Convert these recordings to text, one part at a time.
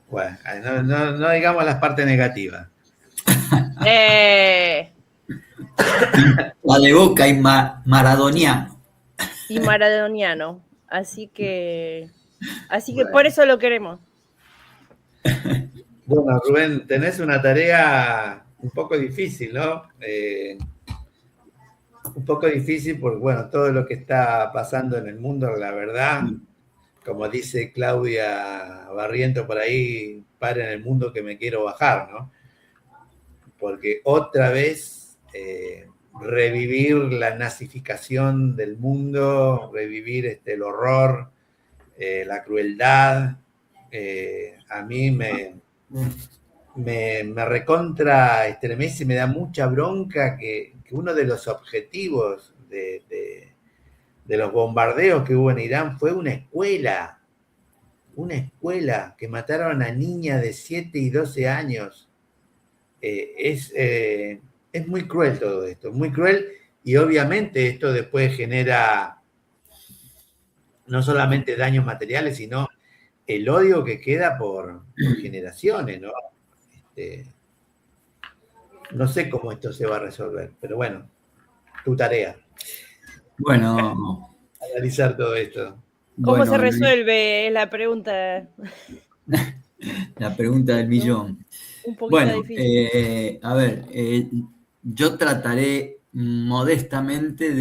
Bueno, no digamos las partes negativas. La de Boca y maradoniano. Y maradoniano. Así que por eso lo queremos. Bueno, Rubén, tenés una tarea un poco difícil, ¿no? Un poco difícil porque, bueno, todo lo que está pasando en el mundo, la verdad, como dice Claudia Barriento por ahí, para en el mundo que me quiero bajar, ¿no? Porque otra vez revivir la nazificación del mundo, revivir el horror, la crueldad, a mí me recontra estremece, me da mucha bronca que uno de los objetivos de los bombardeos que hubo en Irán fue una escuela que mataron a niñas de 7 y 12 años. Es muy cruel todo esto, muy cruel, y obviamente esto después genera no solamente daños materiales, sino el odio que queda por generaciones, ¿no? No sé cómo esto se va a resolver, pero bueno, tu tarea. Bueno. Analizar todo esto. ¿Cómo se resuelve? Es la pregunta. La pregunta del millón. Un poquito difícil. A ver, yo trataré modestamente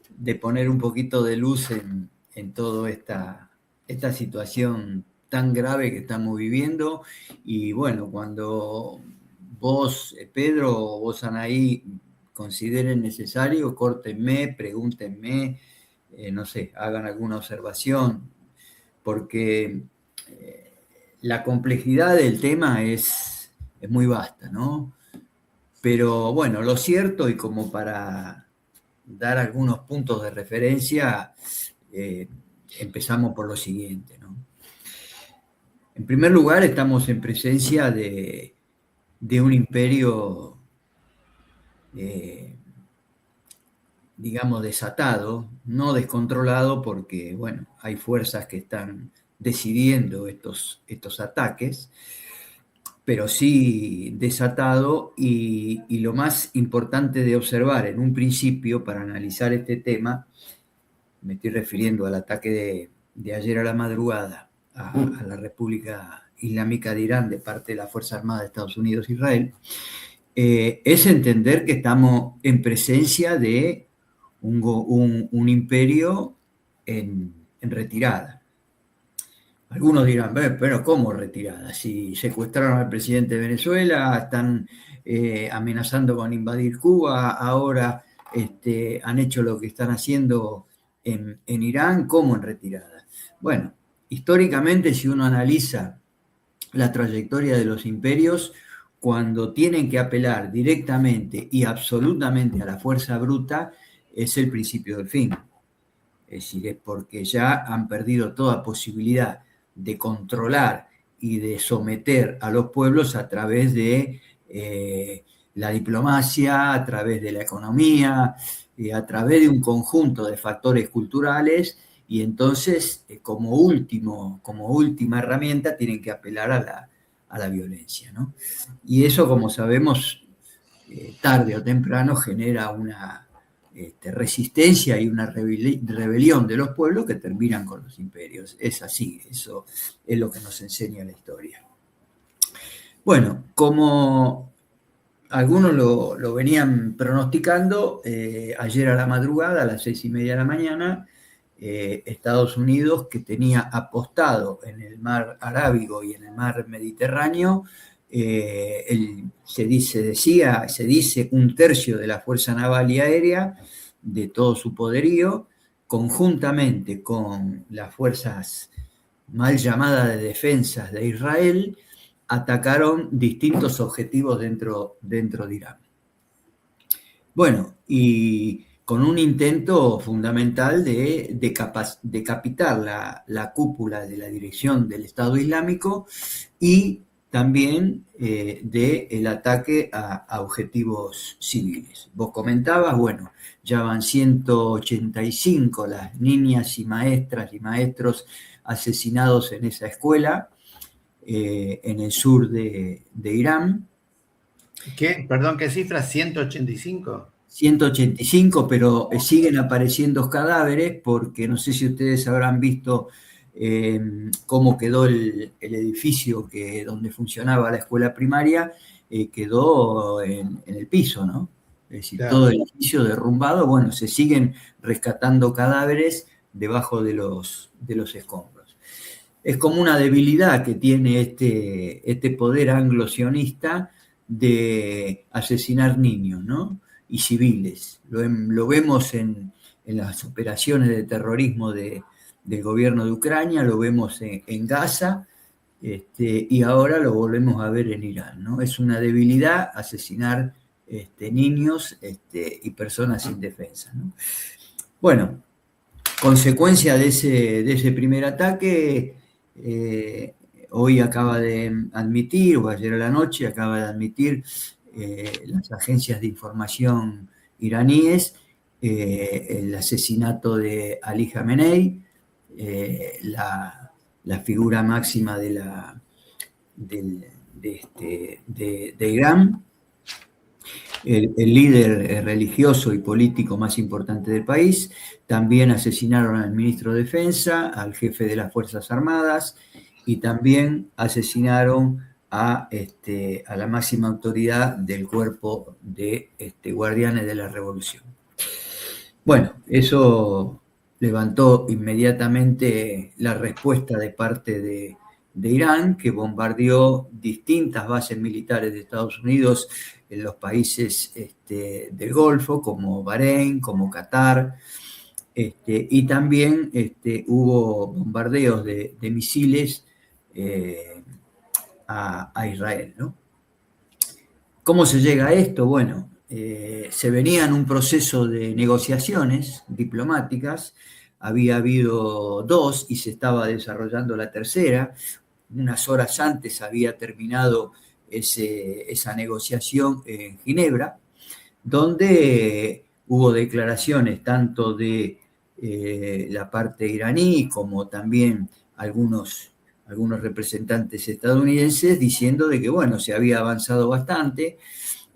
de poner un poquito de luz en toda esta situación tan grave que estamos viviendo. Y bueno, cuando vos, Pedro, o vos, Anaí, consideren necesario, córtenme, pregúntenme, no sé, hagan alguna observación, porque la complejidad del tema es muy vasta, ¿no? Pero bueno, lo cierto, y como para dar algunos puntos de referencia, empezamos por lo siguiente, ¿no? En primer lugar, estamos en presencia de un imperio, digamos, desatado, no descontrolado, porque, bueno, hay fuerzas que están decidiendo estos ataques, pero sí desatado, y lo más importante de observar en un principio para analizar este tema, me estoy refiriendo al ataque de ayer a la madrugada a la República Islámica de Irán de parte de la Fuerza Armada de Estados Unidos e Israel, es entender que estamos en presencia de un imperio en retirada. Algunos dirán, pero ¿cómo retirada? Si secuestraron al presidente de Venezuela, están amenazando con invadir Cuba, ahora han hecho lo que están haciendo en Irán, ¿cómo en retirada? Bueno, históricamente, si uno analiza la trayectoria de los imperios, cuando tienen que apelar directamente y absolutamente a la fuerza bruta, es el principio del fin. Es decir, es porque ya han perdido toda posibilidad de controlar y de someter a los pueblos a través de la diplomacia, a través de la economía, a través de un conjunto de factores culturales, y entonces como última herramienta tienen que apelar a la violencia, ¿no? Y eso, como sabemos, tarde o temprano genera una resistencia y una rebelión de los pueblos que terminan con los imperios. Es así, eso es lo que nos enseña la historia. Bueno, como algunos lo venían pronosticando, ayer a la madrugada, a las 6:30 de la mañana, Estados Unidos, que tenía apostado en el mar Arábigo y en el mar Mediterráneo, se dice un tercio de la fuerza naval y aérea, de todo su poderío, conjuntamente con las fuerzas mal llamadas de defensas de Israel, atacaron distintos objetivos dentro de Irán. Bueno, y con un intento fundamental de decapitar la cúpula de la dirección del Estado Islámico, y también del ataque a objetivos civiles. Vos comentabas, bueno, ya van 185 las niñas y maestras y maestros asesinados en esa escuela, en el sur de Irán. ¿Qué? Perdón, ¿qué cifra? ¿185? 185, pero siguen apareciendo cadáveres porque no sé si ustedes habrán visto cómo quedó el edificio donde funcionaba la escuela primaria, quedó en el piso, ¿no? Es decir, Claro. todo el edificio derrumbado. Bueno, se siguen rescatando cadáveres debajo de los escombros. Es como una debilidad que tiene este poder anglo-sionista de asesinar niños, ¿no? Y civiles. Lo vemos en las operaciones de terrorismo del gobierno de Ucrania, lo vemos en Gaza, y ahora lo volvemos a ver en Irán, ¿no? Es una debilidad asesinar niños y personas indefensas, ¿no? Bueno, consecuencia de ese primer ataque, hoy acaba de admitir, o ayer a la noche acaba de admitir las agencias de información iraníes el asesinato de Ali Khamenei, la figura máxima de Irán, el líder religioso y político más importante del país. También asesinaron al ministro de Defensa, al jefe de las Fuerzas Armadas, y también asesinaron a la máxima autoridad del cuerpo de guardianes de la revolución. Bueno, eso levantó inmediatamente la respuesta de parte de Irán, que bombardeó distintas bases militares de Estados Unidos en los países del Golfo, como Bahrein, como Qatar, y también hubo bombardeos de misiles a Israel, ¿no? ¿Cómo se llega a esto? Bueno, se venía en un proceso de negociaciones diplomáticas, había habido 2 y se estaba desarrollando la tercera. Unas horas antes había terminado esa negociación en Ginebra, donde hubo declaraciones tanto de la parte iraní como también algunos representantes estadounidenses diciendo de que, bueno, se había avanzado bastante.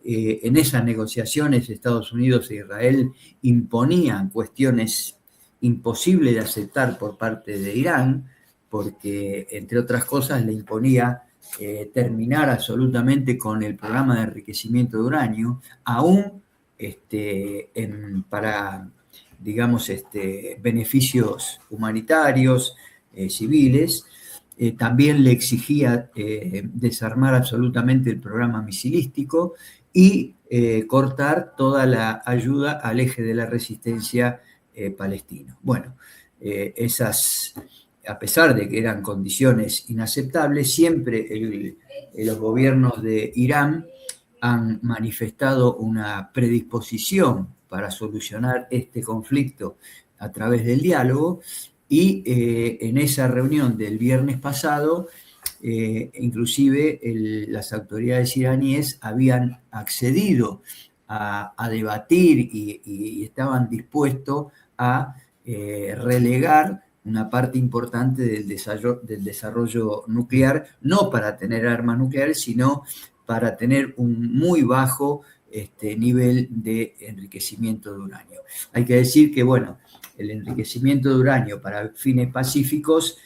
En esas negociaciones Estados Unidos e Israel imponían cuestiones imposibles de aceptar por parte de Irán, porque, entre otras cosas, le imponía terminar absolutamente con el programa de enriquecimiento de uranio, aún para, digamos, beneficios humanitarios, civiles. También le exigía desarmar absolutamente el programa misilístico y cortar toda la ayuda al eje de la resistencia palestino. Bueno, a pesar de que eran condiciones inaceptables, siempre los gobiernos de Irán han manifestado una predisposición para solucionar este conflicto a través del diálogo, y en esa reunión del viernes pasado, inclusive las autoridades iraníes habían accedido a debatir y estaban dispuestos a relegar una parte importante del desarrollo nuclear, no para tener armas nucleares, sino para tener un muy bajo nivel de enriquecimiento de uranio. Hay que decir que, bueno, el enriquecimiento de uranio para fines pacíficos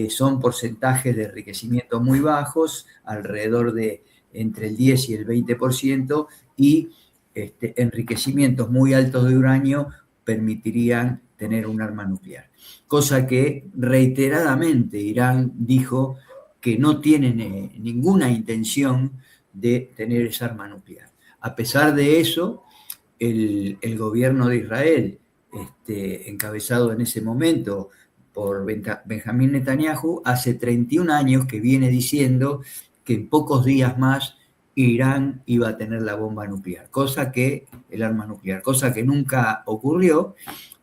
son porcentajes de enriquecimiento muy bajos, alrededor de entre el 10 y el 20%, y enriquecimientos muy altos de uranio permitirían tener un arma nuclear. Cosa que reiteradamente Irán dijo que no tiene ninguna intención de tener esa arma nuclear. A pesar de eso, el gobierno de Israel, encabezado en ese momento por Benjamín Netanyahu, hace 31 años que viene diciendo que en pocos días más Irán iba a tener la bomba nuclear, el arma nuclear, cosa que nunca ocurrió.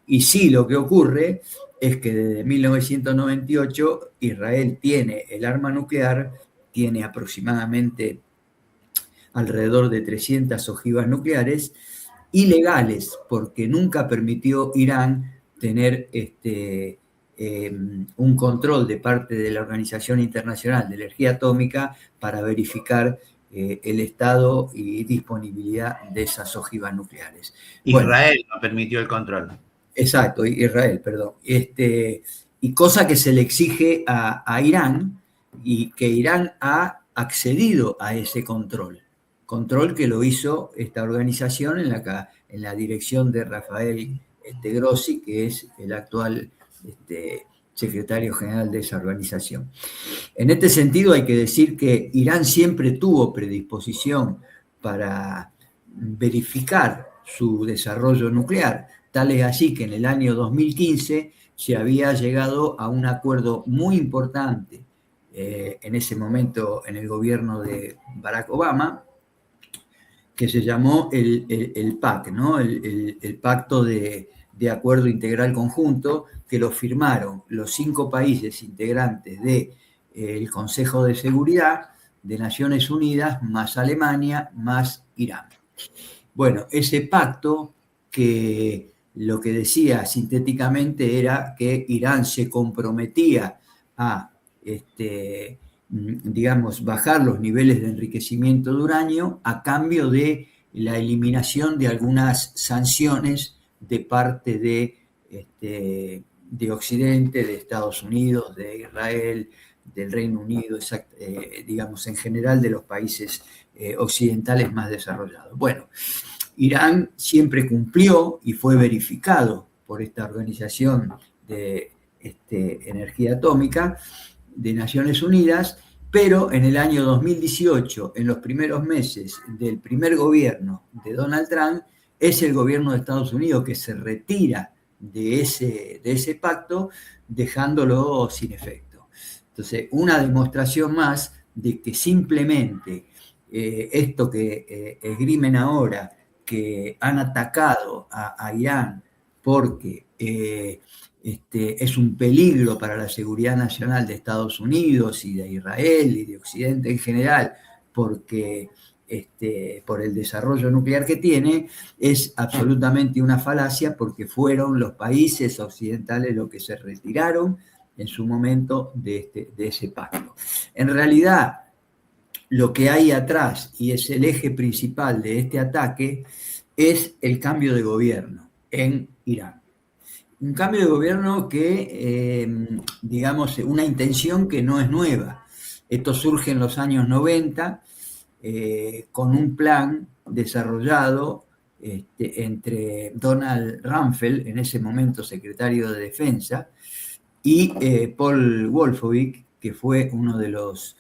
Y sí, lo que ocurre es que desde 1998 Israel tiene el arma nuclear, tiene aproximadamente alrededor de 300 ojivas nucleares ilegales, porque nunca permitió Irán tener un control de parte de la Organización Internacional de Energía Atómica para verificar el estado y disponibilidad de esas ojivas nucleares. Israel no permitió el control. Exacto, Israel, perdón. Y cosa que se le exige a Irán, y que Irán ha accedido a ese control que lo hizo esta organización en la dirección de Rafael Grossi, que es el actual secretario general de esa organización. En este sentido hay que decir que Irán siempre tuvo predisposición para verificar su desarrollo nuclear, tal es así que en el año 2015 se había llegado a un acuerdo muy importante en ese momento en el gobierno de Barack Obama, que se llamó el PAC, ¿no? el Pacto de Acuerdo Integral Conjunto, que lo firmaron los 5 países integrantes del Consejo de Seguridad de Naciones Unidas, más Alemania, más Irán. Bueno, ese pacto, que lo que decía sintéticamente era que Irán se comprometía a digamos, bajar los niveles de enriquecimiento de uranio a cambio de la eliminación de algunas sanciones de parte de Occidente, de Estados Unidos, de Israel, del Reino Unido, digamos, en general de los países occidentales más desarrollados. Bueno, Irán siempre cumplió y fue verificado por esta organización de energía atómica de Naciones Unidas, pero en el año 2018, en los primeros meses del primer gobierno de Donald Trump, es el gobierno de Estados Unidos que se retira de ese pacto, dejándolo sin efecto. Entonces, una demostración más de que simplemente esto que esgrimen ahora, que han atacado a Irán porque es un peligro para la seguridad nacional de Estados Unidos y de Israel y de Occidente en general, porque por el desarrollo nuclear que tiene, es absolutamente una falacia, porque fueron los países occidentales los que se retiraron en su momento de ese pacto. En realidad, lo que hay atrás, y es el eje principal de este ataque, es el cambio de gobierno en Irán. Un cambio de gobierno que, digamos, una intención que no es nueva. Esto surge en los años 90 con un plan desarrollado entre Donald Rumsfeld, en ese momento secretario de Defensa, y Paul Wolfowitz, que fue uno de los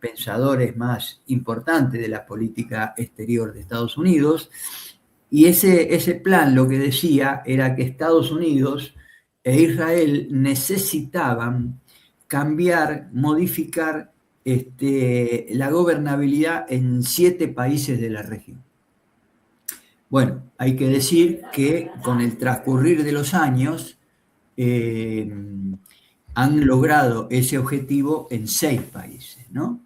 pensadores más importantes de la política exterior de Estados Unidos. Y ese plan lo que decía era que Estados Unidos e Israel necesitaban cambiar, modificar la gobernabilidad en 7 países de la región. Bueno, hay que decir que con el transcurrir de los años han logrado ese objetivo en 6 países, ¿no?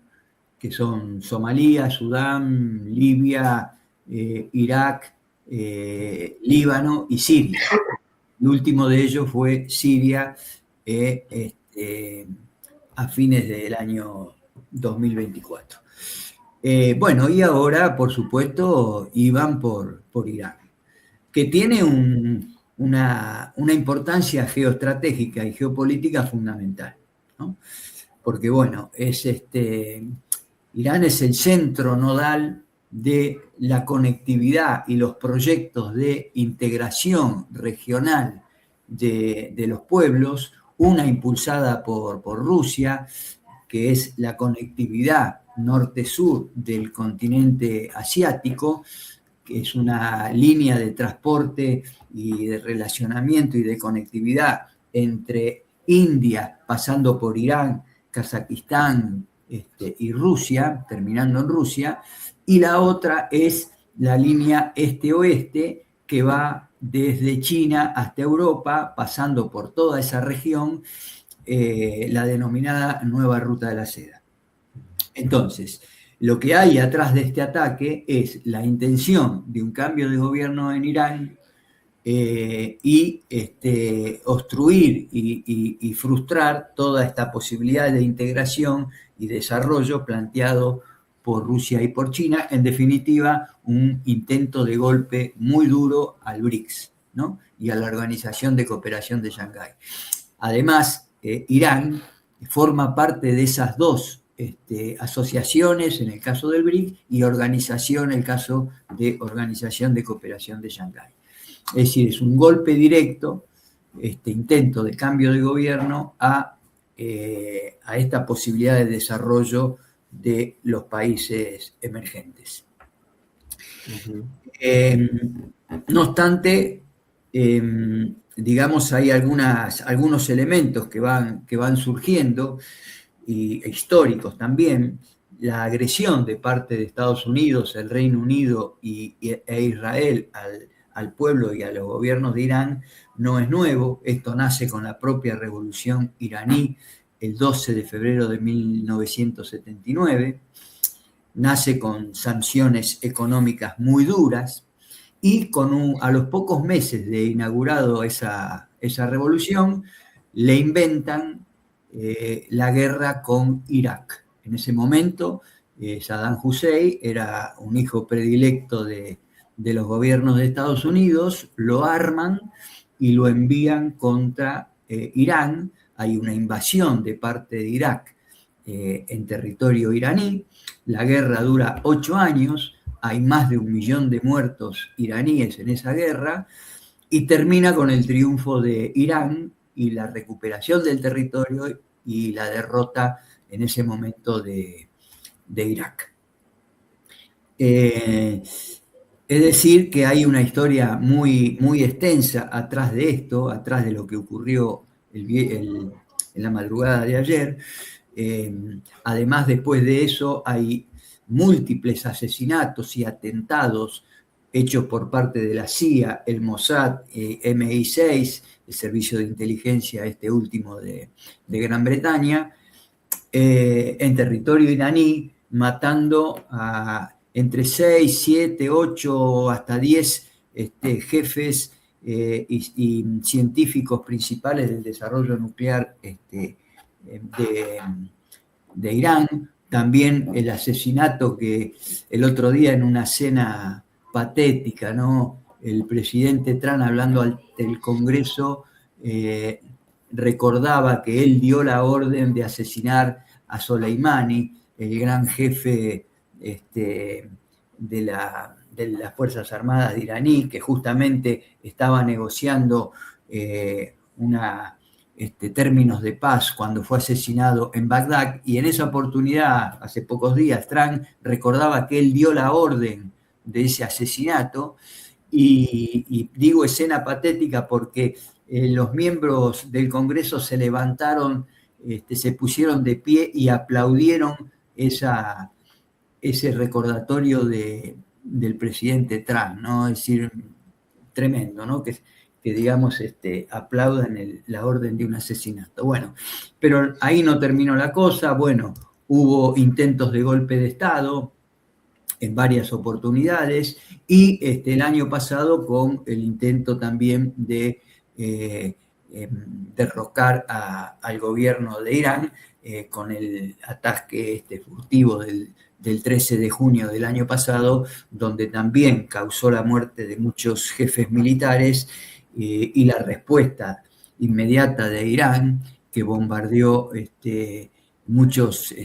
Que son Somalia, Sudán, Libia, Irak, Líbano y Siria. El último de ellos fue Siria a fines del año 2024. Bueno, y ahora, por supuesto, iban por Irán, que tiene una importancia geoestratégica y geopolítica fundamental, ¿no? Porque, bueno, Irán es el centro nodal de la conectividad y los proyectos de integración regional de los pueblos, una impulsada por Rusia, que es la conectividad norte-sur del continente asiático, que es una línea de transporte y de relacionamiento y de conectividad entre India, pasando por Irán, Kazajistán y Rusia, terminando en Rusia, y la otra es la línea este-oeste, que va desde China hasta Europa, pasando por toda esa región, la denominada Nueva Ruta de la Seda. Entonces, lo que hay atrás de este ataque es la intención de un cambio de gobierno en Irán y obstruir y frustrar toda esta posibilidad de integración y desarrollo planteado por Rusia y por China, en definitiva, un intento de golpe muy duro al BRICS, ¿no? Y a la Organización de Cooperación de Shanghái. Además, Irán forma parte de esas dos asociaciones, en el caso del BRICS, y organización, en el caso de Organización de Cooperación de Shanghái. Es decir, es un golpe directo, intento de cambio de gobierno a esta posibilidad de desarrollo de los países emergentes. Uh-huh. No obstante, digamos, hay algunos elementos que van surgiendo, e históricos también. La agresión de parte de Estados Unidos, el Reino Unido e Israel al pueblo y a los gobiernos de Irán no es nuevo. Esto nace con la propia revolución iraní el 12 de febrero de 1979, nace con sanciones económicas muy duras y a los pocos meses de inaugurado esa revolución, le inventan la guerra con Irak. En ese momento, Saddam Hussein era un hijo predilecto de los gobiernos de Estados Unidos, lo arman y lo envían contra Irán. Hay una invasión de parte de Irak en territorio iraní. La guerra dura 8 años, hay más de 1 millón de muertos iraníes en esa guerra, y termina con el triunfo de Irán y la recuperación del territorio y la derrota en ese momento de Irak. Es decir, que hay una historia muy, muy extensa atrás de esto, atrás de lo que ocurrió en la madrugada de ayer. Además, después de eso, hay múltiples asesinatos y atentados hechos por parte de la CIA, el Mossad, MI6, el servicio de inteligencia, último de Gran Bretaña, en territorio iraní, matando a entre 6, 7, 8, hasta 10 jefes y científicos principales del desarrollo nuclear de Irán. También el asesinato que el otro día en una cena patética, ¿no? El presidente Trump, hablando ante el Congreso, recordaba que él dio la orden de asesinar a Soleimani, el gran jefe de las Fuerzas Armadas de iraní, que justamente estaba negociando términos de paz cuando fue asesinado en Bagdad, y en esa oportunidad, hace pocos días, Trump recordaba que él dio la orden de ese asesinato, y digo escena patética porque los miembros del Congreso se levantaron, se pusieron de pie y aplaudieron ese recordatorio del presidente Trump, ¿no? Es decir, tremendo, ¿no? Que digamos, aplaudan la orden de un asesinato. Bueno, pero ahí no terminó la cosa. Bueno, hubo intentos de golpe de Estado en varias oportunidades, y el año pasado con el intento también de derrocar al gobierno de Irán con el ataque furtivo del 13 de junio del año pasado, donde también causó la muerte de muchos jefes militares, y la respuesta inmediata de Irán, que bombardeó muchos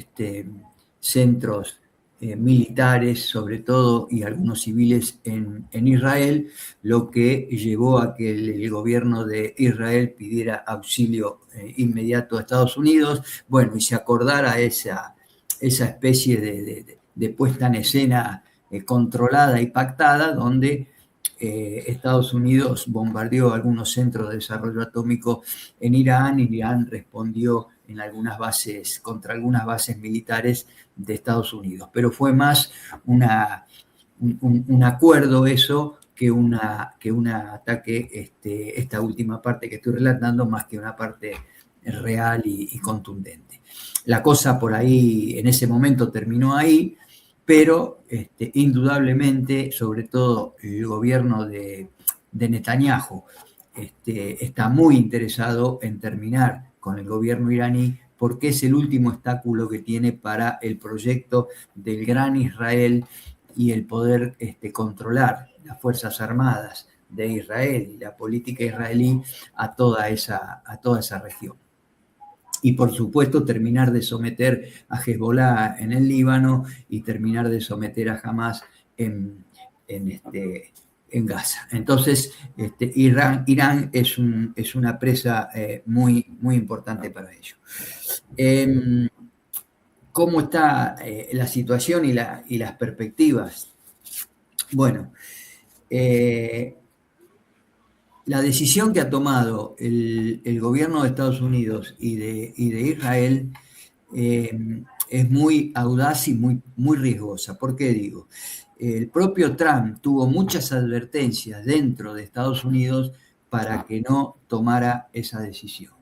centros militares, sobre todo, y algunos civiles en Israel, lo que llevó a que el gobierno de Israel pidiera auxilio inmediato a Estados Unidos, bueno, y se acordara esa especie de puesta en escena controlada y pactada, donde Estados Unidos bombardeó algunos centros de desarrollo atómico en Irán, y Irán respondió contra algunas bases militares de Estados Unidos. Pero fue más un acuerdo eso que un ataque, esta última parte que estoy relatando, más que una parte real y contundente. La cosa por ahí, en ese momento terminó ahí, pero indudablemente, sobre todo el gobierno de de Netanyahu está muy interesado en terminar con el gobierno iraní porque es el último obstáculo que tiene para el proyecto del gran Israel y el poder controlar las Fuerzas Armadas de Israel y la política israelí a toda esa región. Y por supuesto terminar de someter a Hezbollah en el Líbano y terminar de someter a Hamas en Gaza. Entonces, Irán es una presa muy, muy importante para ellos. ¿Cómo está la situación y las perspectivas? Bueno, la decisión que ha tomado el gobierno de Estados Unidos y de Israel es muy audaz y muy, muy riesgosa. ¿Por qué digo? El propio Trump tuvo muchas advertencias dentro de Estados Unidos para que no tomara esa decisión.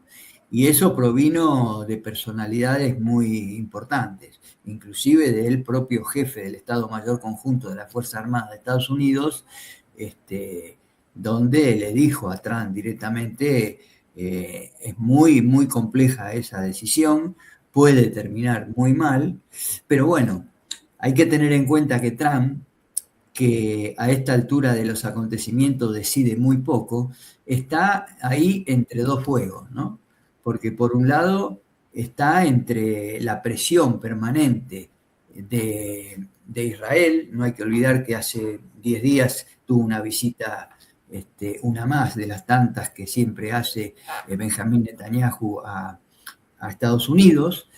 Y eso provino de personalidades muy importantes, inclusive del propio jefe del Estado Mayor Conjunto de la Fuerza Armada de Estados Unidos, donde le dijo a Trump directamente, es muy, muy compleja esa decisión, puede terminar muy mal, pero bueno, hay que tener en cuenta que Trump, que a esta altura de los acontecimientos decide muy poco, está ahí entre dos fuegos, ¿no? Porque por un lado está entre la presión permanente de Israel, no hay que olvidar que hace 10 días tuvo una visita, una más de las tantas que siempre hace Benjamín Netanyahu a Estados Unidos,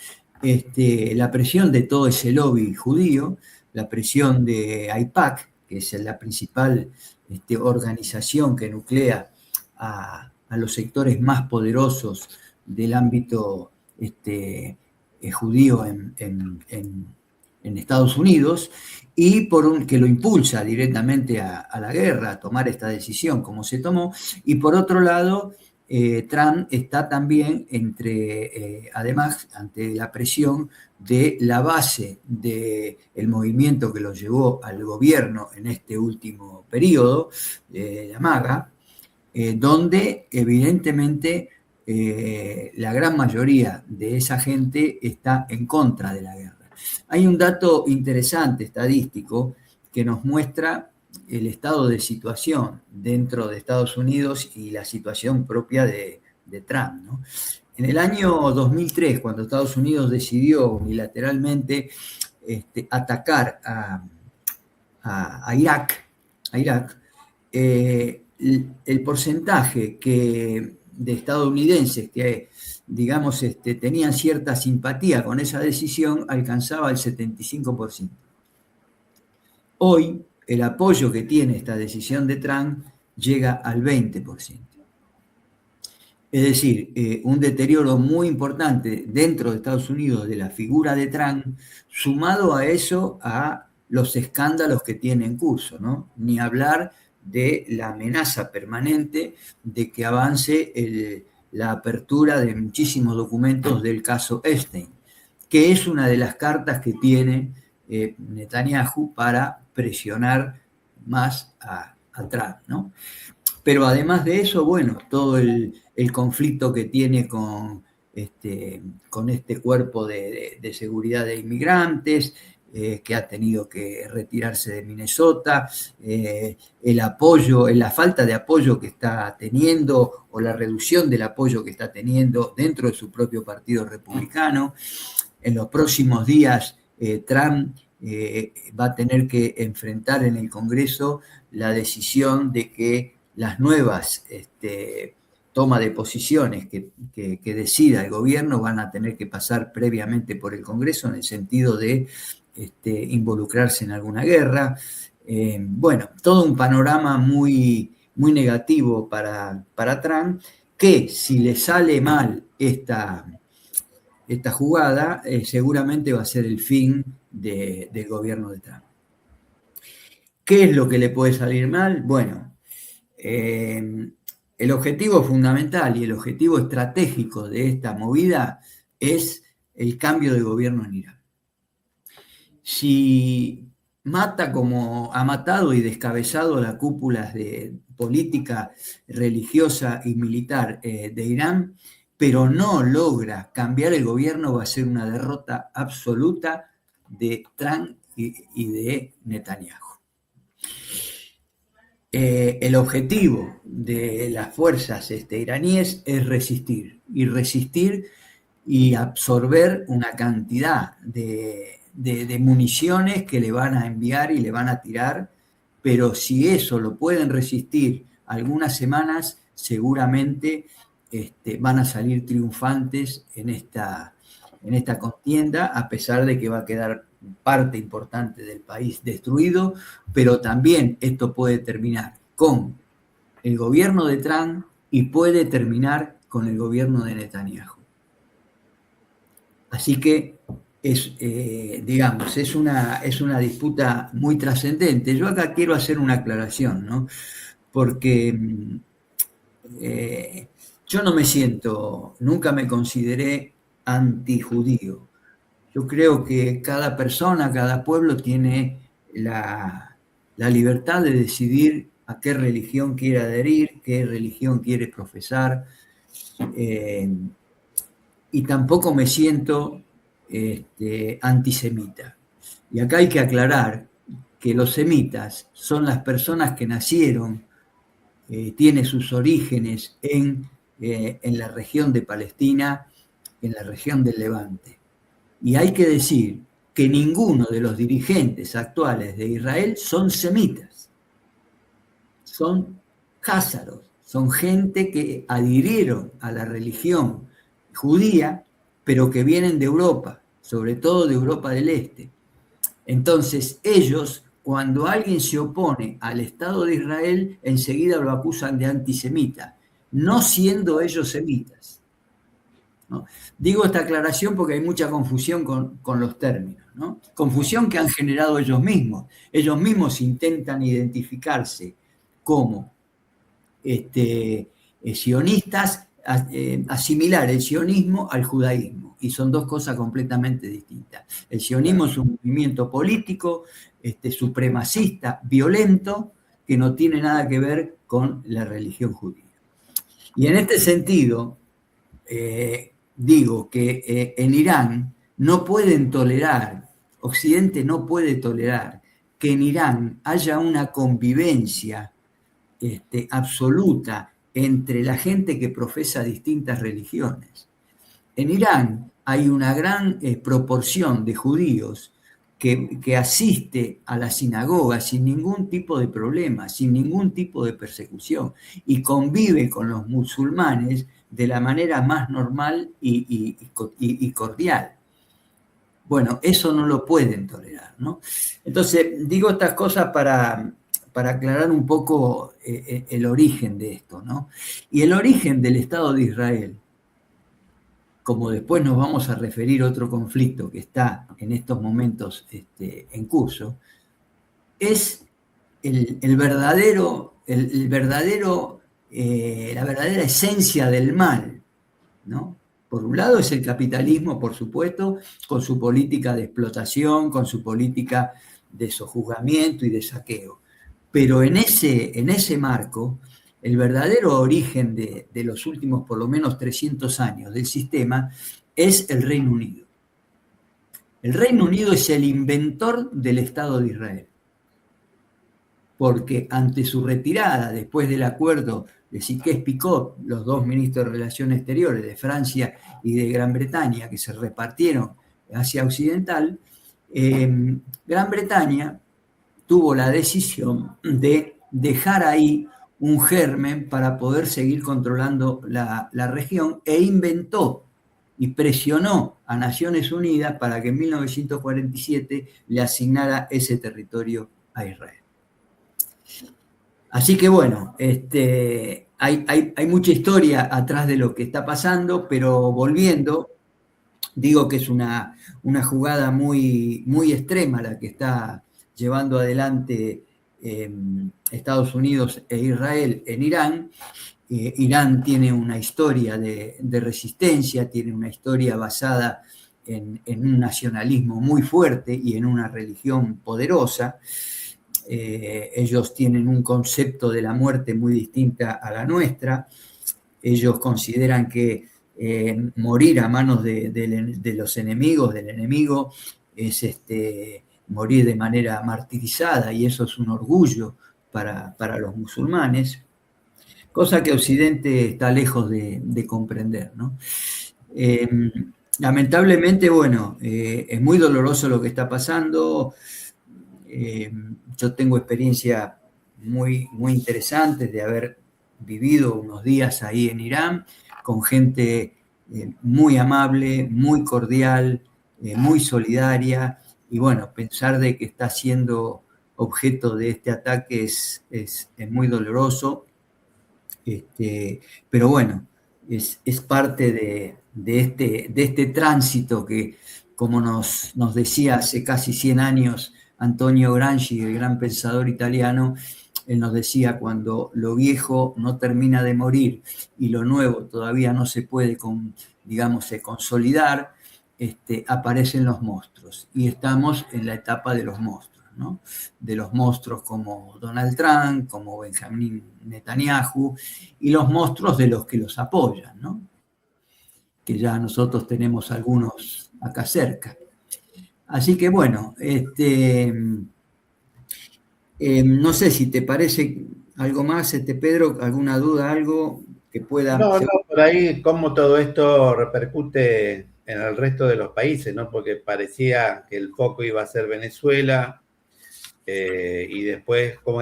la presión de todo ese lobby judío, la presión de AIPAC, que es la principal organización que nuclea a los sectores más poderosos del ámbito judío en Estados Unidos, y que lo impulsa directamente a la guerra, a tomar esta decisión como se tomó, y por otro lado, Trump está también además, ante la presión de la base del movimiento que lo llevó al gobierno en este último periodo, la MAGA, donde evidentemente la gran mayoría de esa gente está en contra de la guerra. Hay un dato interesante estadístico que nos muestra el estado de situación dentro de Estados Unidos y la situación propia de Trump, ¿no? En el año 2003, cuando Estados Unidos decidió unilateralmente atacar a Irak, el porcentaje de estadounidenses que, digamos, tenían cierta simpatía con esa decisión alcanzaba el 75%. Hoy, el apoyo que tiene esta decisión de Trump llega al 20%. Es decir, un deterioro muy importante dentro de Estados Unidos de la figura de Trump, sumado a eso a los escándalos que tiene en curso, ¿no? Ni hablar de la amenaza permanente de que avance la apertura de muchísimos documentos del caso Epstein, que es una de las cartas que tiene Netanyahu para presionar más a Trump, ¿no? Pero además de eso, bueno, todo el conflicto que tiene con este cuerpo de seguridad de inmigrantes, que ha tenido que retirarse de Minnesota, la falta de apoyo que está teniendo o la reducción del apoyo que está teniendo dentro de su propio partido republicano. En los próximos días, Trump va a tener que enfrentar en el Congreso la decisión de que las nuevas toma de posiciones que decida el gobierno van a tener que pasar previamente por el Congreso en el sentido de involucrarse en alguna guerra. Bueno, todo un panorama muy, muy negativo para Trump, que si le sale mal esta jugada, seguramente va a ser el fin del gobierno de Trump. ¿Qué es lo que le puede salir mal? Bueno, el objetivo fundamental y el objetivo estratégico de esta movida es el cambio de gobierno en Irán. Si mata como ha matado y descabezado las cúpulas de política religiosa y militar de Irán, pero no logra cambiar el gobierno, va a ser una derrota absoluta de Trump y de Netanyahu. El objetivo de las fuerzas iraníes es resistir y absorber una cantidad de municiones que le van a enviar y le van a tirar, pero si eso lo pueden resistir algunas semanas, seguramente van a salir triunfantes en esta contienda, a pesar de que va a quedar parte importante del país destruido, pero también esto puede terminar con el gobierno de Trump y puede terminar con el gobierno de Netanyahu. Así que digamos, es una disputa muy trascendente. Yo acá quiero hacer una aclaración, ¿no? Porque yo no me siento, nunca me consideré antijudío. Yo creo que cada persona, cada pueblo tiene la libertad de decidir a qué religión quiere adherir, qué religión quiere profesar, y tampoco me siento antisemita. Y acá hay que aclarar que los semitas son las personas que nacieron, tienen sus orígenes en la región de Palestina, en la región del Levante. Y hay que decir que ninguno de los dirigentes actuales de Israel son semitas, son házaros, son gente que adhirieron a la religión judía, pero que vienen de Europa, sobre todo de Europa del Este. Entonces ellos, cuando alguien se opone al Estado de Israel, enseguida lo acusan de antisemita, no siendo ellos semitas, ¿no? Digo esta aclaración porque hay mucha confusión con los términos, ¿no? Confusión que han generado ellos mismos. Ellos mismos intentan identificarse como sionistas, asimilar el sionismo al judaísmo, y son dos cosas completamente distintas. El sionismo es un movimiento político supremacista, violento, que no tiene nada que ver con la religión judía. Y en este sentido, digo que en Irán no pueden tolerar, Occidente no puede tolerar que en Irán haya una convivencia absoluta entre la gente que profesa distintas religiones. En Irán hay una gran proporción de judíos que asiste a la sinagoga sin ningún tipo de problema, sin ningún tipo de persecución, y convive con los musulmanes de la manera más normal y cordial. Bueno, eso no lo pueden tolerar, ¿no? Entonces, digo estas cosas para aclarar un poco el origen de esto, ¿no? Y el origen del Estado de Israel, como después nos vamos a referir a otro conflicto que está en estos momentos en curso, es la verdadera esencia del mal, ¿no? Por un lado es el capitalismo, por supuesto, con su política de explotación, con su política de sojuzgamiento y de saqueo. Pero en ese marco, el verdadero origen de los últimos por lo menos 300 años del sistema es el Reino Unido. El Reino Unido es el inventor del Estado de Israel, porque ante su retirada, después del acuerdo de Sykes-Picot, los dos ministros de Relaciones Exteriores de Francia y de Gran Bretaña, que se repartieron hacia Occidental, Gran Bretaña tuvo la decisión de dejar ahí un germen para poder seguir controlando la región, e inventó y presionó a Naciones Unidas para que en 1947 le asignara ese territorio a Israel. Así que bueno, hay mucha historia atrás de lo que está pasando, pero volviendo, digo que es una jugada muy, muy extrema la que está llevando adelante Estados Unidos e Israel en Irán. Irán tiene una historia de resistencia, tiene una historia basada un nacionalismo muy fuerte y en una religión poderosa. Ellos tienen un concepto de la muerte muy distinta a la nuestra. Ellos consideran que morir a manos de los enemigos, del enemigo, es morir de manera martirizada, y eso es un orgullo para los musulmanes, cosa que Occidente está lejos de comprender, ¿no? Lamentablemente, bueno, es muy doloroso lo que está pasando. Yo tengo experiencias muy, muy interesantes de haber vivido unos días ahí en Irán con gente muy amable, muy cordial, muy solidaria, y bueno, pensar de que está siendo objeto de este ataque es muy doloroso, pero bueno, es parte de este tránsito que, como nos decía hace casi 100 años Antonio Gramsci, el gran pensador italiano, él nos decía: cuando lo viejo no termina de morir y lo nuevo todavía no se puede, consolidar, aparecen los monstruos. Y estamos en la etapa de los monstruos, ¿no? De los monstruos como Donald Trump, como Benjamín Netanyahu, y los monstruos de los que los apoyan, ¿no? Que ya nosotros tenemos algunos acá cerca. Así que bueno, no sé si te parece algo más, Pedro, alguna duda, algo que pueda... No, por ahí cómo todo esto repercute en el resto de los países, ¿no? Porque parecía que el foco iba a ser Venezuela, y después, como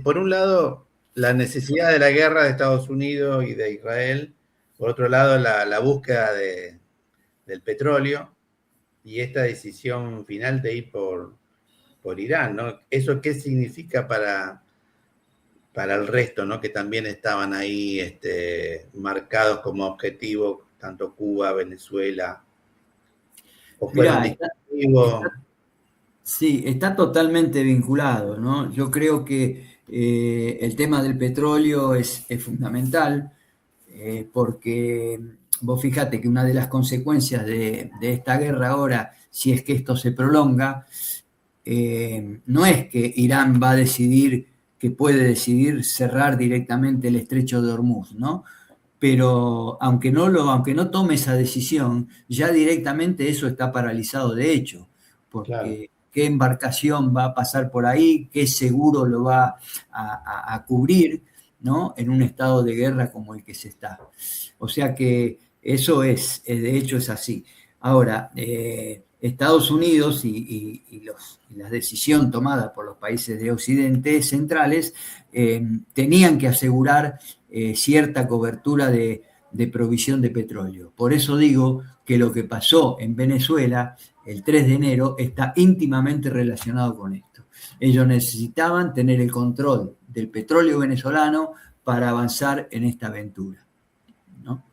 por un lado, la necesidad de la guerra de Estados Unidos y de Israel, por otro lado, la búsqueda del petróleo, y esta decisión final de ir por Irán, ¿no? ¿Eso qué significa para el resto, ¿no? Que también estaban ahí marcados como objetivo, tanto Cuba, Venezuela, o fueron distintivos? Sí, está totalmente vinculado, ¿no? Yo creo que el tema del petróleo es fundamental, porque vos fíjate que una de las consecuencias de esta guerra ahora, si es que esto se prolonga, no es que Irán va a decidir, que puede decidir cerrar directamente el estrecho de Hormuz, ¿no? Pero aunque no tome esa decisión, ya directamente eso está paralizado de hecho, porque Claro. ¿qué embarcación va a pasar por ahí? ¿Qué seguro lo va a cubrir, ¿no? En un estado de guerra como el que se está. O sea que eso de hecho es así. Ahora, Estados Unidos y la decisión tomada por los países de Occidente centrales tenían que asegurar cierta cobertura de provisión de petróleo. Por eso digo que lo que pasó en Venezuela el 3 de enero está íntimamente relacionado con esto. Ellos necesitaban tener el control del petróleo venezolano para avanzar en esta aventura, ¿no?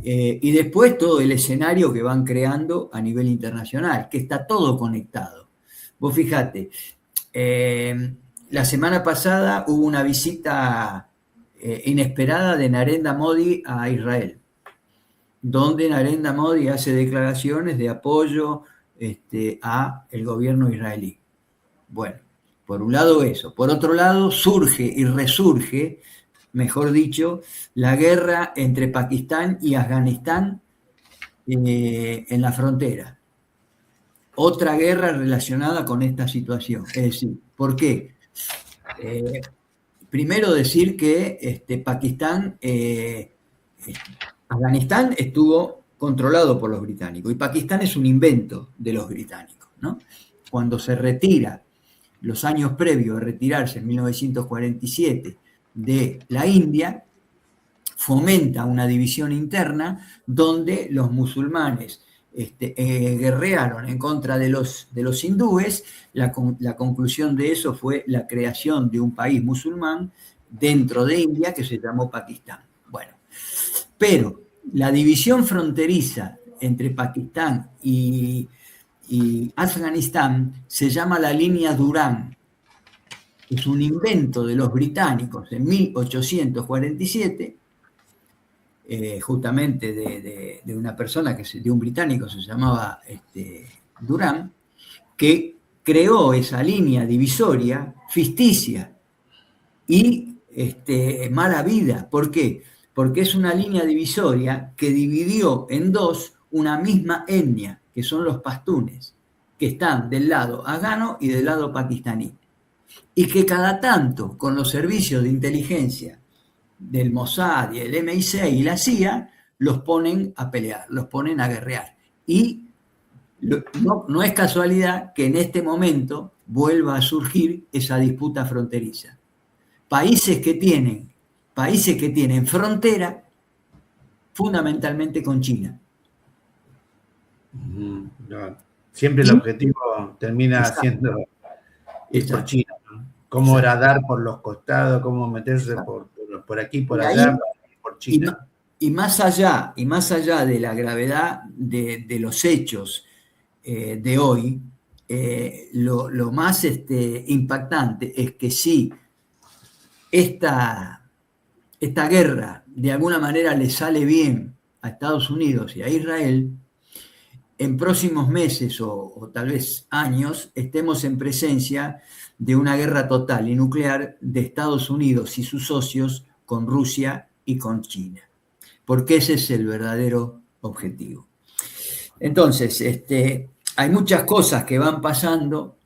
Y después todo el escenario que van creando a nivel internacional, que está todo conectado. Vos fíjate, la semana pasada hubo una visita inesperada de Narendra Modi a Israel, donde Narendra Modi hace declaraciones de apoyo a el gobierno israelí. Bueno, por un lado eso. Por otro lado, surge y resurge, mejor dicho, la guerra entre Pakistán y Afganistán en la frontera. Otra guerra relacionada con esta situación. Es decir, ¿por qué? Primero decir que Afganistán estuvo controlado por los británicos, y Pakistán es un invento de los británicos, ¿no? Cuando se retira, los años previos a retirarse en 1947 de la India, fomenta una división interna donde los musulmanes guerrearon en contra de los hindúes. La conclusión de eso fue la creación de un país musulmán dentro de India que se llamó Pakistán. Bueno, pero la división fronteriza entre Pakistán y Afganistán se llama la línea Durán. Es un invento de los británicos en 1847, justamente de una persona, de un británico, se llamaba Durán, que creó esa línea divisoria ficticia y mala vida. ¿Por qué? Porque es una línea divisoria que dividió en dos una misma etnia, que son los pastunes, que están del lado afgano y del lado pakistaní. Y que cada tanto, con los servicios de inteligencia del Mossad y el MI6 y la CIA, los ponen a pelear, los ponen a guerrear. Y no es casualidad que en este momento vuelva a surgir esa disputa fronteriza. Países que tienen frontera fundamentalmente con China. No, siempre el objetivo termina siendo ir por China, ¿no? Cómo horadar por los costados, cómo meterse por aquí, por allá, por China. Y más allá de la gravedad de los hechos de hoy, lo más impactante es que si esta guerra de alguna manera le sale bien a Estados Unidos y a Israel, en próximos meses o tal vez años estemos en presencia de una guerra total y nuclear de Estados Unidos y sus socios con Rusia y con China, porque ese es el verdadero objetivo. Entonces, hay muchas cosas que van pasando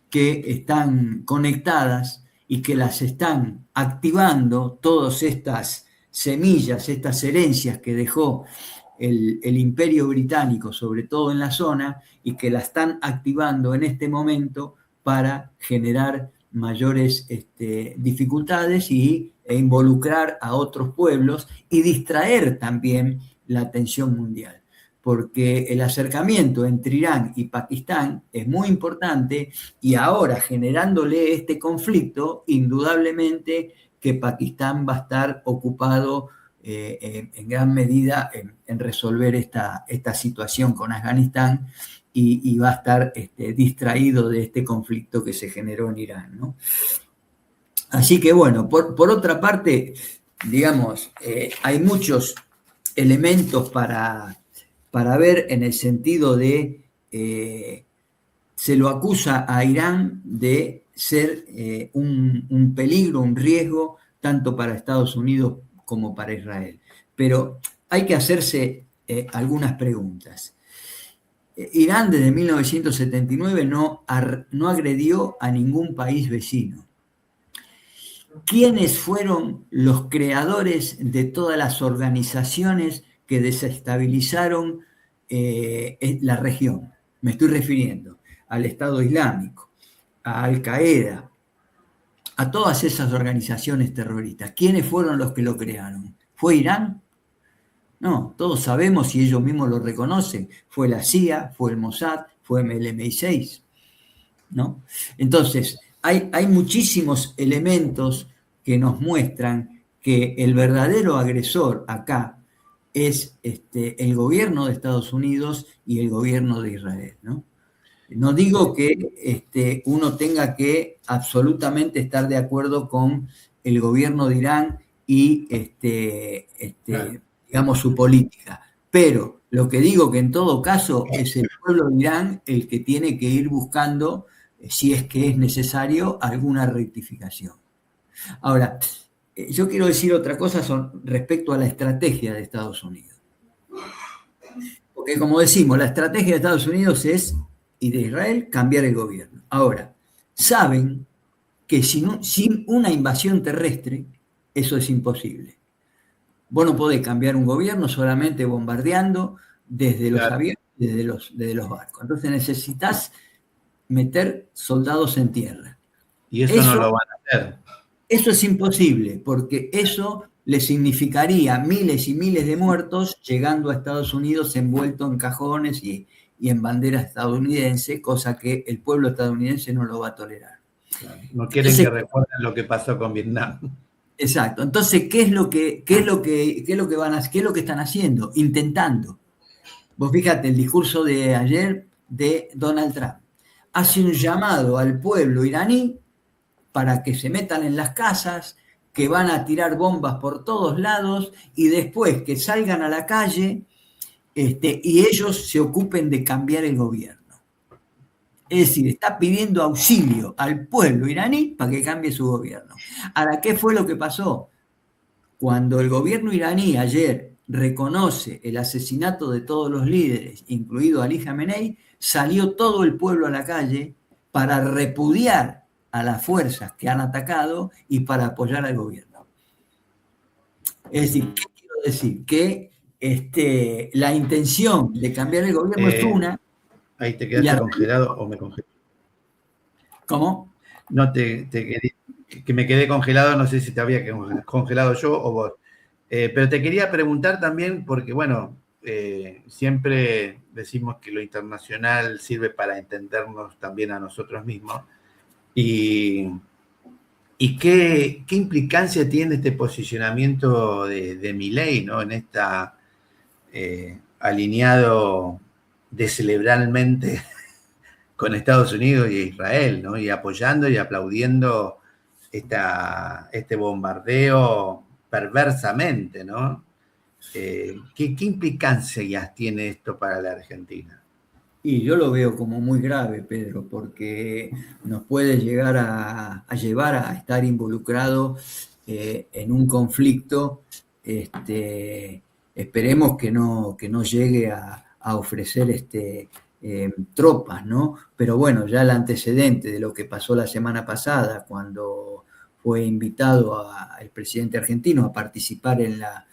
que están conectadas y que las están activando todas estas semillas, estas herencias que dejó el Imperio Británico, sobre todo en la zona, y que la están activando en este momento para generar mayores dificultades e involucrar a otros pueblos y distraer también la atención mundial. Porque el acercamiento entre Irán y Pakistán es muy importante y ahora generándole este conflicto, indudablemente que Pakistán va a estar ocupado en gran medida en resolver esta situación con Afganistán y va a estar distraído de este conflicto que se generó en Irán, ¿no? Así que bueno, por otra parte, digamos, hay muchos elementos para ver en el sentido de se lo acusa a Irán de ser un peligro, un riesgo, tanto para Estados Unidos como para Israel. Pero hay que hacerse algunas preguntas. Irán desde 1979 no agredió a ningún país vecino. ¿Quiénes fueron los creadores de todas las organizaciones que desestabilizaron la región? Me estoy refiriendo al Estado Islámico, a Al-Qaeda, a todas esas organizaciones terroristas. ¿Quiénes fueron los que lo crearon? ¿Fue Irán? No, todos sabemos y ellos mismos lo reconocen. Fue la CIA, fue el Mossad, fue el MI6, ¿no? Entonces, hay muchísimos elementos que nos muestran que el verdadero agresor acá es el gobierno de Estados Unidos y el gobierno de Israel, ¿no? No digo que uno tenga que absolutamente estar de acuerdo con el gobierno de Irán y digamos su política, pero lo que digo que en todo caso es el pueblo de Irán el que tiene que ir buscando, si es que es necesario, alguna rectificación. Ahora, yo quiero decir otra cosa respecto a la estrategia de Estados Unidos. Porque como decimos, la estrategia de Estados Unidos y de Israel, cambiar el gobierno. Ahora, saben que sin una invasión terrestre, eso es imposible. Vos no podés cambiar un gobierno solamente bombardeando desde los aviones, desde los barcos. Entonces necesitas meter soldados en tierra. Y eso no lo van a hacer. Eso es imposible, porque eso le significaría miles y miles de muertos llegando a Estados Unidos envuelto en cajones y en bandera estadounidense, cosa que el pueblo estadounidense no lo va a tolerar. No quieren que recuerden lo que pasó con Vietnam. Exacto. Entonces, ¿qué es lo que están haciendo? Intentando. Vos fíjate, el discurso de ayer de Donald Trump hace un llamado al pueblo iraní para que se metan en las casas, que van a tirar bombas por todos lados y después que salgan a la calle y ellos se ocupen de cambiar el gobierno. Es decir, está pidiendo auxilio al pueblo iraní para que cambie su gobierno. Ahora, ¿qué fue lo que pasó? Cuando el gobierno iraní ayer reconoce el asesinato de todos los líderes, incluido Ali Khamenei, salió todo el pueblo a la calle para repudiar a las fuerzas que han atacado y para apoyar al gobierno. Es decir, ¿qué quiero decir? Que la intención de cambiar el gobierno es una. Ahí te quedaste congelado o me congelé. ¿Cómo? No, que me quedé congelado, no sé si te había congelado yo o vos. Pero te quería preguntar también, porque bueno, siempre decimos que lo internacional sirve para entendernos también a nosotros mismos. ¿Y qué implicancia tiene este posicionamiento de Milei, ¿no? En esta alineado descerebralmente con Estados Unidos y Israel, ¿no? Y apoyando y aplaudiendo este bombardeo perversamente, ¿no? ¿Qué implicancias tiene esto para la Argentina? Y yo lo veo como muy grave, Pedro, porque nos puede llegar a llevar a estar involucrado en un conflicto. Esperemos que no llegue a ofrecer tropas, ¿no? Pero bueno, ya el antecedente de lo que pasó la semana pasada, cuando fue invitado el presidente argentino a participar en la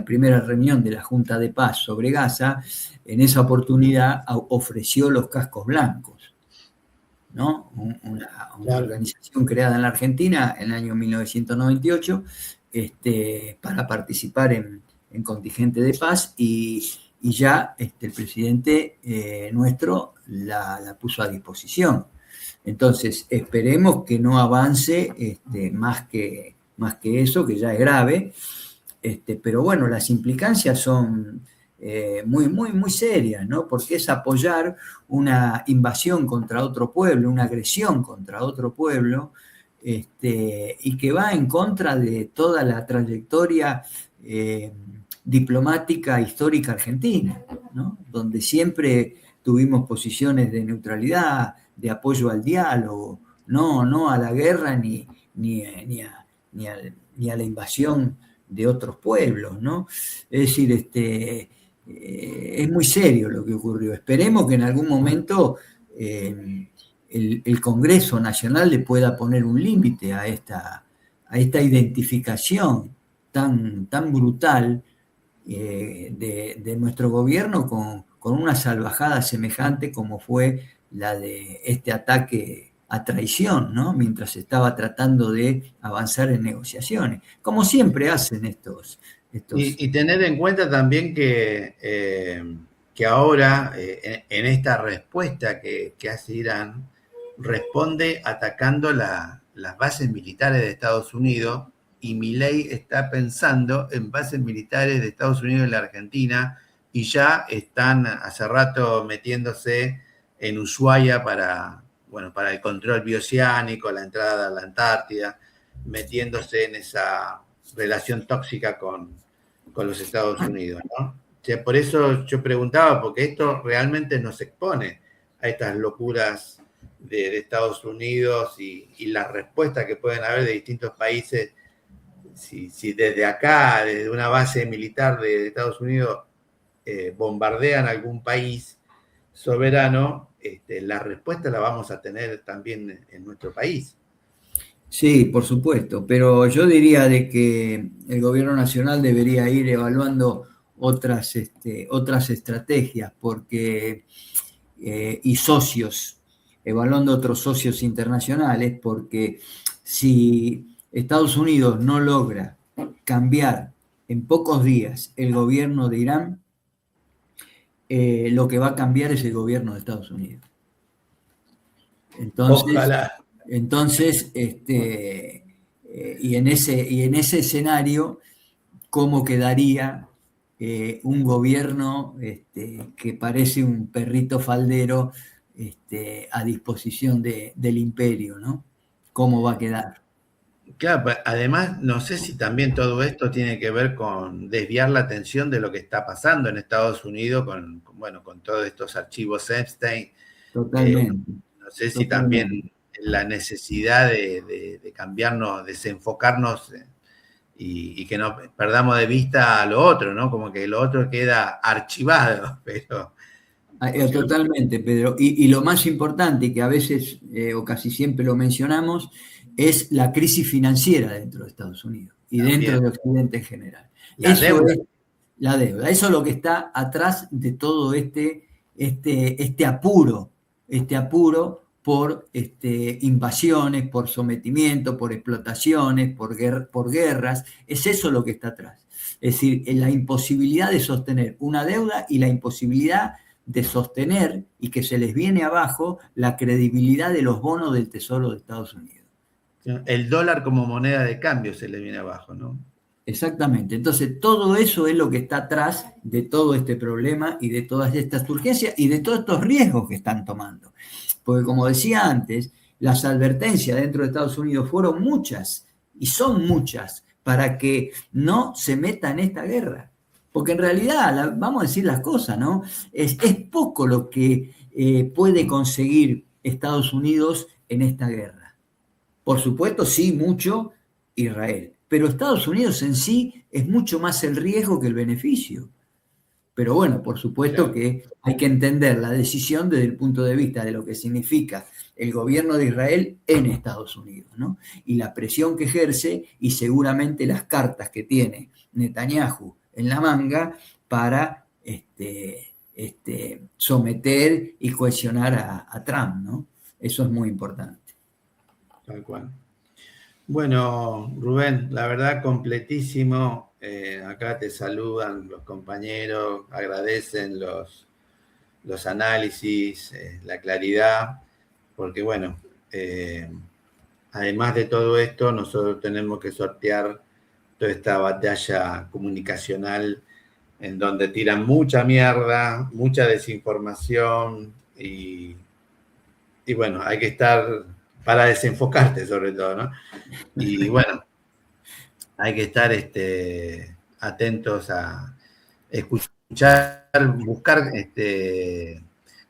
primera reunión de la Junta de Paz sobre Gaza, en esa oportunidad ofreció los cascos blancos, ¿no? Una organización creada en la Argentina en el año 1998 para participar en contingente de paz y ya el presidente nuestro la puso a disposición. Entonces, esperemos que no avance más que eso, que ya es grave, pero bueno, las implicancias son muy, muy, muy serias, ¿no? Porque es apoyar una invasión contra otro pueblo, una agresión contra otro pueblo, y que va en contra de toda la trayectoria diplomática histórica argentina, ¿no? Donde siempre tuvimos posiciones de neutralidad, de apoyo al diálogo, no a la guerra ni a la invasión de otros pueblos, ¿no? Es decir, es muy serio lo que ocurrió. Esperemos que en algún momento el Congreso Nacional le pueda poner un límite a esta identificación tan brutal de nuestro gobierno con una salvajada semejante como fue la de este ataque a traición, ¿no? Mientras estaba tratando de avanzar en negociaciones, como siempre hacen estos. Y tener en cuenta también que ahora, en esta respuesta que hace Irán, responde atacando las bases militares de Estados Unidos, y Milei está pensando en bases militares de Estados Unidos en la Argentina, y ya están hace rato metiéndose en Ushuaia para el control bioceánico, la entrada a la Antártida, metiéndose en esa relación tóxica con los Estados Unidos, ¿no? O sea, por eso yo preguntaba, porque esto realmente nos expone a estas locuras de Estados Unidos y la respuesta que pueden haber de distintos países. Si desde acá, desde una base militar de Estados Unidos, bombardean algún país soberano, la respuesta la vamos a tener también en nuestro país. Sí, por supuesto, pero yo diría de que el gobierno nacional debería ir evaluando otras estrategias y socios, evaluando otros socios internacionales, porque si Estados Unidos no logra cambiar en pocos días el gobierno de Irán, lo que va a cambiar es el gobierno de Estados Unidos. Entonces, y en ese escenario, ¿cómo quedaría un gobierno que parece un perrito faldero a disposición del imperio, ¿no? ¿Cómo va a quedar? Claro, además, no sé si también todo esto tiene que ver con desviar la atención de lo que está pasando en Estados Unidos bueno, con todos estos archivos Epstein. Totalmente, No sé si también totalmente. la necesidad de cambiarnos, desenfocarnos y que no perdamos de vista a lo otro, ¿no? Como que lo otro queda archivado, pero... Totalmente, Pedro. Y lo más importante, que a veces o casi siempre lo mencionamos, es la crisis financiera dentro de Estados Unidos y dentro También de Occidente en general. la Eso deuda. es la deuda. Eso es lo que está atrás de todo este apuro por invasiones, por sometimiento, por explotaciones, por guerras. Es eso lo que está atrás. Es decir, la imposibilidad de sostener una deuda y la imposibilidad de sostener y que se les viene abajo la credibilidad de los bonos del Tesoro de Estados Unidos. El dólar como moneda de cambio se le viene abajo, ¿no? Exactamente. Entonces, todo eso es lo que está atrás de todo este problema y de todas estas urgencias y de todos estos riesgos que están tomando. Porque, como decía antes, las advertencias dentro de Estados Unidos fueron muchas y son muchas para que no se meta en esta guerra. Porque en realidad, vamos a decir las cosas, ¿no? Es poco lo que puede conseguir Estados Unidos en esta guerra. Por supuesto, sí, mucho Israel. Pero Estados Unidos en sí es mucho más el riesgo que el beneficio. Pero bueno, por supuesto Claro. que hay que entender la decisión desde el punto de vista de lo que significa el gobierno de Israel en Estados Unidos, ¿no? Y la presión que ejerce y seguramente las cartas que tiene Netanyahu en la manga para someter y cohesionar a Trump, ¿no? Eso es muy importante. Tal cual. Bueno, Rubén, la verdad completísimo. Acá te saludan los compañeros, agradecen los análisis, la claridad, porque bueno, además de todo esto, nosotros tenemos que sortear toda esta batalla comunicacional en donde tiran mucha mierda, mucha desinformación y bueno, hay que estar para desenfocarte sobre todo, ¿no? Y bueno, hay que estar atentos a escuchar, buscar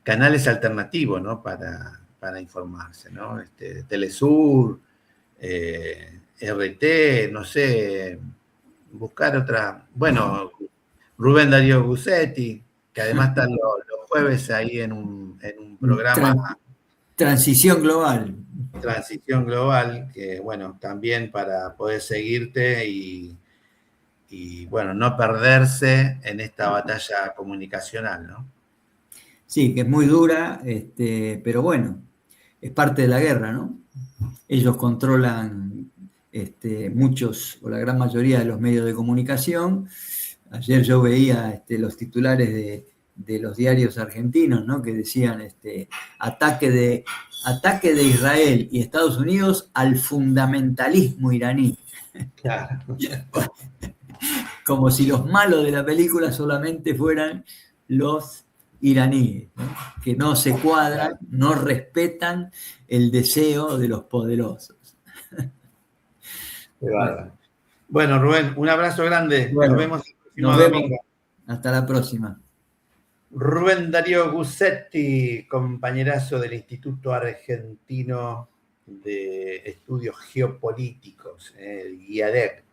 canales alternativos, ¿no? Para informarse, ¿no? Telesur, RT, no sé, buscar otra. Bueno, Rubén Darío Gussetti, que además está los jueves ahí en un programa Transición global. Transición Global, que bueno, también para poder seguirte y bueno, no perderse en esta batalla comunicacional, ¿no? Sí, que es muy dura, pero bueno, es parte de la guerra, ¿no? Ellos controlan muchos o la gran mayoría de los medios de comunicación. Ayer yo veía los titulares de los diarios argentinos, ¿no? Que decían ataque de Israel y Estados Unidos al fundamentalismo iraní. Claro. Como si los malos de la película solamente fueran los iraníes, ¿no? Que no se cuadran, no respetan el deseo de los poderosos. Bueno, Rubén, un abrazo grande. Bueno, Nos vemos el próximo nos vemos. domingo. Hasta la próxima. Rubén Darío Gussetti, compañerazo del Instituto Argentino de Estudios Geopolíticos, el IADEC.